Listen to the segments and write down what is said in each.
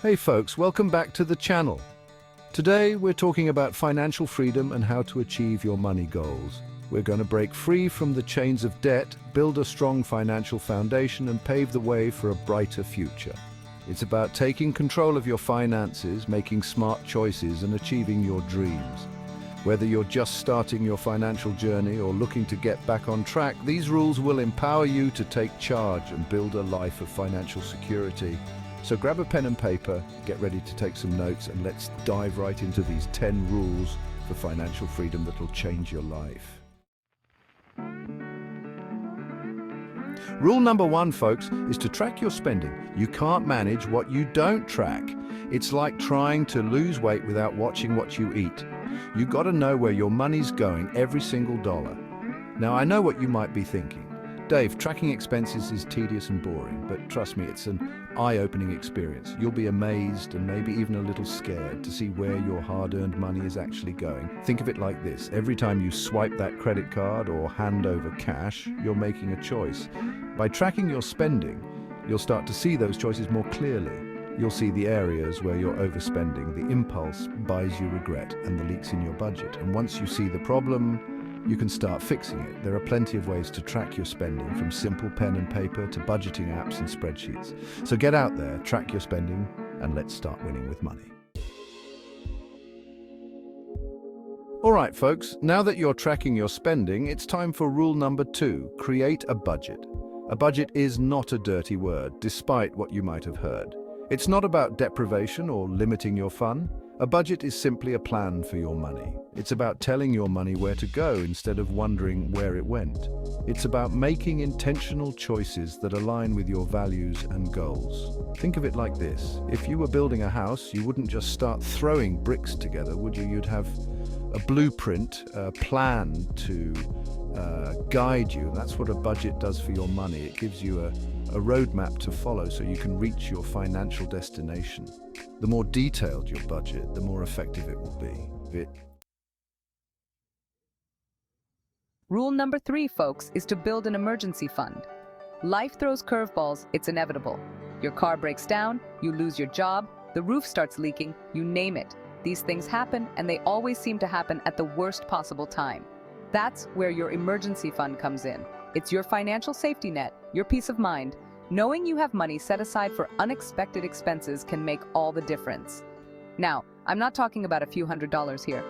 Hey folks, welcome back to the channel. Today we're talking about financial freedom and how to achieve your money goals. We're going to break free from the chains of debt, build a strong financial foundation, and pave the way for a brighter future. It's about taking control of your finances, making smart choices, and achieving your dreams. Whether you're just starting your financial journey or looking to get back on track, these rules will empower you to take charge and build a life of financial security. So grab a pen and paper, get ready to take some notes, and let's dive right into these 10 rules for financial freedom that will change your life. Rule number 1, folks, is to track your spending. You can't manage what you don't track. It's like trying to lose weight without watching what you eat. You've got to know where your money's going, every single dollar. Now, I know what you might be thinking. Dave, tracking expenses is tedious and boring, but trust me, it's an eye-opening experience. You'll be amazed and maybe even a little scared to see where your hard-earned money is actually going. Think of it like this. Every time you swipe that credit card or hand over cash, you're making a choice. By tracking your spending, you'll start to see those choices more clearly. You'll see the areas where you're overspending, the impulse buys you regret, and the leaks in your budget. And once you see the problem, you can start fixing it. There are plenty of ways to track your spending, from simple pen and paper to budgeting apps and spreadsheets. So get out there, track your spending, and let's start winning with money. All right, folks, now that you're tracking your spending, it's time for rule number 2, create a budget. A budget is not a dirty word, despite what you might have heard. It's not about deprivation or limiting your fun. A budget is simply a plan for your money. It's about telling your money where to go instead of wondering where it went. It's about making intentional choices that align with your values and goals. Think of it like this. If you were building a house, you wouldn't just start throwing bricks together, would you? You'd have a blueprint, a plan to guide you. That's what a budget does for your money. It gives you a roadmap to follow so you can reach your financial destination. The more detailed your budget, the more effective it will be. Rule number 3, folks, is to build an emergency fund. Life throws curveballs, it's inevitable. Your car breaks down, you lose your job, the roof starts leaking, you name it. These things happen, and they always seem to happen at the worst possible time. That's where your emergency fund comes in. It's your financial safety net, your peace of mind. Knowing you have money set aside for unexpected expenses can make all the difference. Now, I'm not talking about a few $100s here.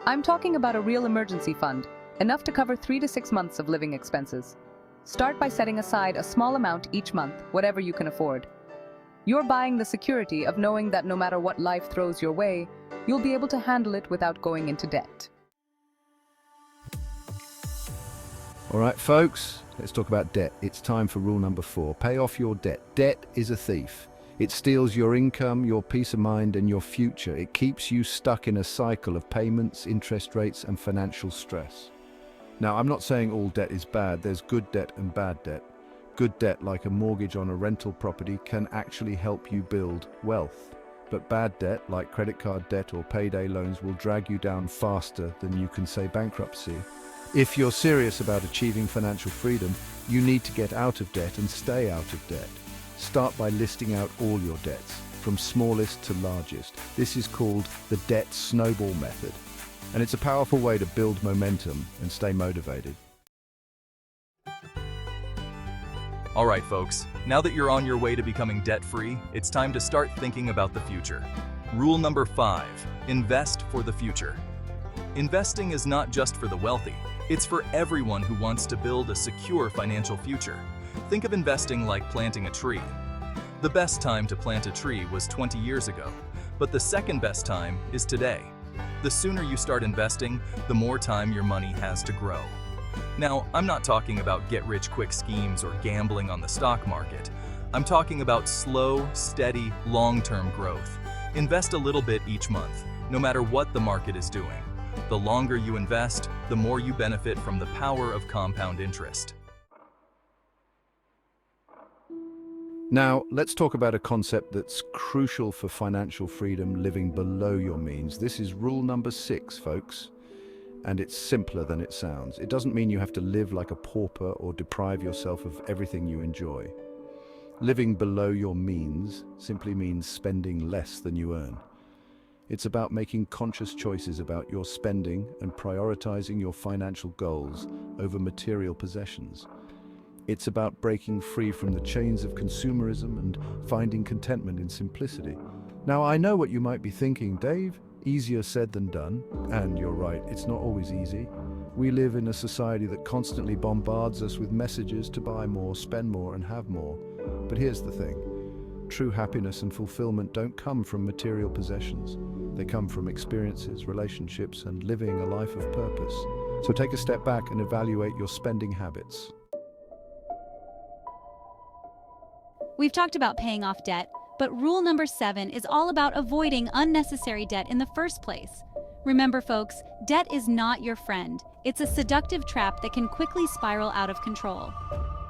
I'm talking about a real emergency fund, enough to cover 3 to 6 months of living expenses. Start by setting aside a small amount each month, whatever you can afford. You're buying the security of knowing that no matter what life throws your way, you'll be able to handle it without going into debt. All right, folks, let's talk about debt. It's time for rule number 4. Pay off your debt. Debt is a thief. It steals your income, your peace of mind, and your future. It keeps you stuck in a cycle of payments, interest rates, and financial stress. Now, I'm not saying all debt is bad. There's good debt and bad debt. Good debt, like a mortgage on a rental property, can actually help you build wealth. But bad debt, like credit card debt or payday loans, will drag you down faster than you can say bankruptcy. If you're serious about achieving financial freedom, you need to get out of debt and stay out of debt. Start by listing out all your debts, from smallest to largest. This is called the debt snowball method, and it's a powerful way to build momentum and stay motivated. All right, folks, now that you're on your way to becoming debt-free, it's time to start thinking about the future. Rule number 5, invest for the future. Investing is not just for the wealthy. It's for everyone who wants to build a secure financial future. Think of investing like planting a tree. The best time to plant a tree was 20 years ago, but the second best time is today. The sooner you start investing, the more time your money has to grow. Now, I'm not talking about get-rich-quick schemes or gambling on the stock market. I'm talking about slow, steady, long-term growth. Invest a little bit each month, no matter what the market is doing. The longer you invest, the more you benefit from the power of compound interest. Now, let's talk about a concept that's crucial for financial freedom, living below your means. This is rule number 6, folks. And it's simpler than it sounds. It doesn't mean you have to live like a pauper or deprive yourself of everything you enjoy. Living below your means simply means spending less than you earn. It's about making conscious choices about your spending and prioritizing your financial goals over material possessions. It's about breaking free from the chains of consumerism and finding contentment in simplicity. Now, I know what you might be thinking, Dave, easier said than done. And you're right, it's not always easy. We live in a society that constantly bombards us with messages to buy more, spend more, and have more. But here's the thing. True happiness and fulfillment don't come from material possessions. They come from experiences, relationships, and living a life of purpose. So take a step back and evaluate your spending habits. We've talked about paying off debt, but rule number 7 is all about avoiding unnecessary debt in the first place. Remember, folks, debt is not your friend. It's a seductive trap that can quickly spiral out of control.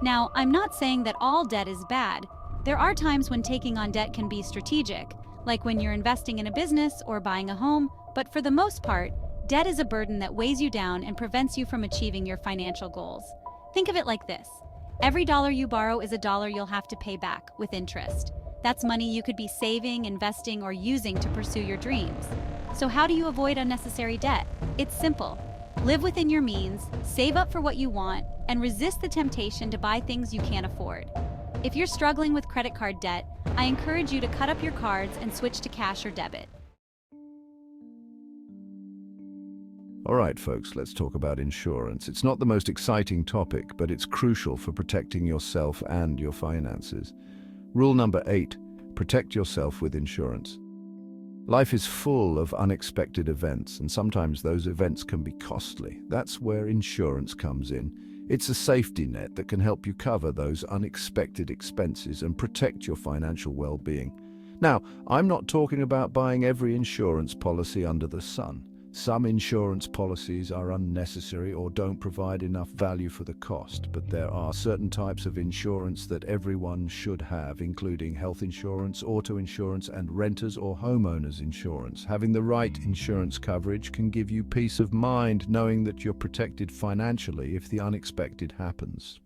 Now, I'm not saying that all debt is bad. There are times when taking on debt can be strategic, like when you're investing in a business or buying a home, but for the most part, debt is a burden that weighs you down and prevents you from achieving your financial goals. Think of it like this. Every dollar you borrow is a dollar you'll have to pay back with interest. That's money you could be saving, investing, or using to pursue your dreams. So how do you avoid unnecessary debt? It's simple. Live within your means, save up for what you want, and resist the temptation to buy things you can't afford. If you're struggling with credit card debt, I encourage you to cut up your cards and switch to cash or debit. All right, folks, let's talk about insurance. It's not the most exciting topic, but it's crucial for protecting yourself and your finances. Rule number 8, protect yourself with insurance. Life is full of unexpected events, and sometimes those events can be costly. That's where insurance comes in. It's a safety net that can help you cover those unexpected expenses and protect your financial well-being. Now, I'm not talking about buying every insurance policy under the sun. Some insurance policies are unnecessary or don't provide enough value for the cost, but there are certain types of insurance that everyone should have, including health insurance, auto insurance, and renters or homeowners insurance. Having the right insurance coverage can give you peace of mind knowing that you're protected financially if the unexpected happens.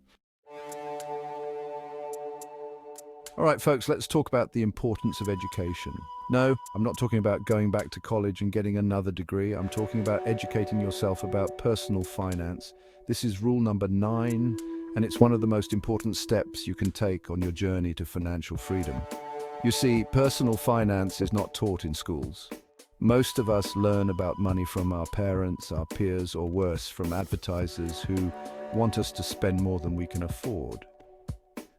All right, folks, let's talk about the importance of education. No, I'm not talking about going back to college and getting another degree. I'm talking about educating yourself about personal finance. This is rule number 9, and it's one of the most important steps you can take on your journey to financial freedom. You see, personal finance is not taught in schools. Most of us learn about money from our parents, our peers, or worse, from advertisers who want us to spend more than we can afford.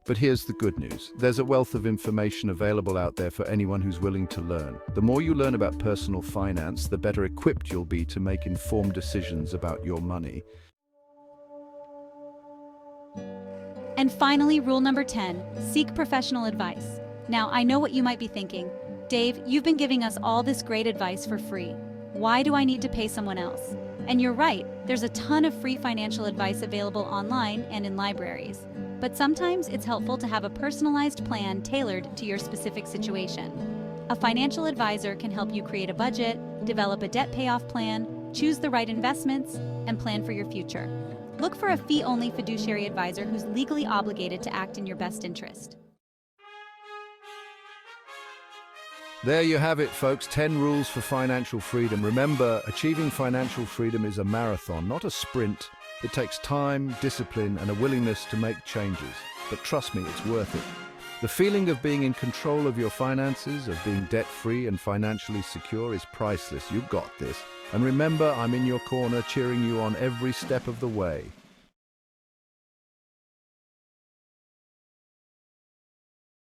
But here's the good news. There's a wealth of information available out there for anyone who's willing to learn. The more you learn about personal finance, the better equipped you'll be to make informed decisions about your money. And finally, rule number 10, seek professional advice. Now, I know what you might be thinking. Dave, you've been giving us all this great advice for free. Why do I need to pay someone else? And you're right, there's a ton of free financial advice available online and in libraries. But sometimes it's helpful to have a personalized plan tailored to your specific situation. A financial advisor can help you create a budget, develop a debt payoff plan, choose the right investments, and plan for your future. Look for a fee-only fiduciary advisor who's legally obligated to act in your best interest. There you have it, folks. 10 rules for financial freedom. Remember, achieving financial freedom is a marathon, not a sprint. It takes time, discipline, and a willingness to make changes. But trust me, it's worth it. The feeling of being in control of your finances, of being debt-free and financially secure is priceless. You've got this. And remember, I'm in your corner cheering you on every step of the way.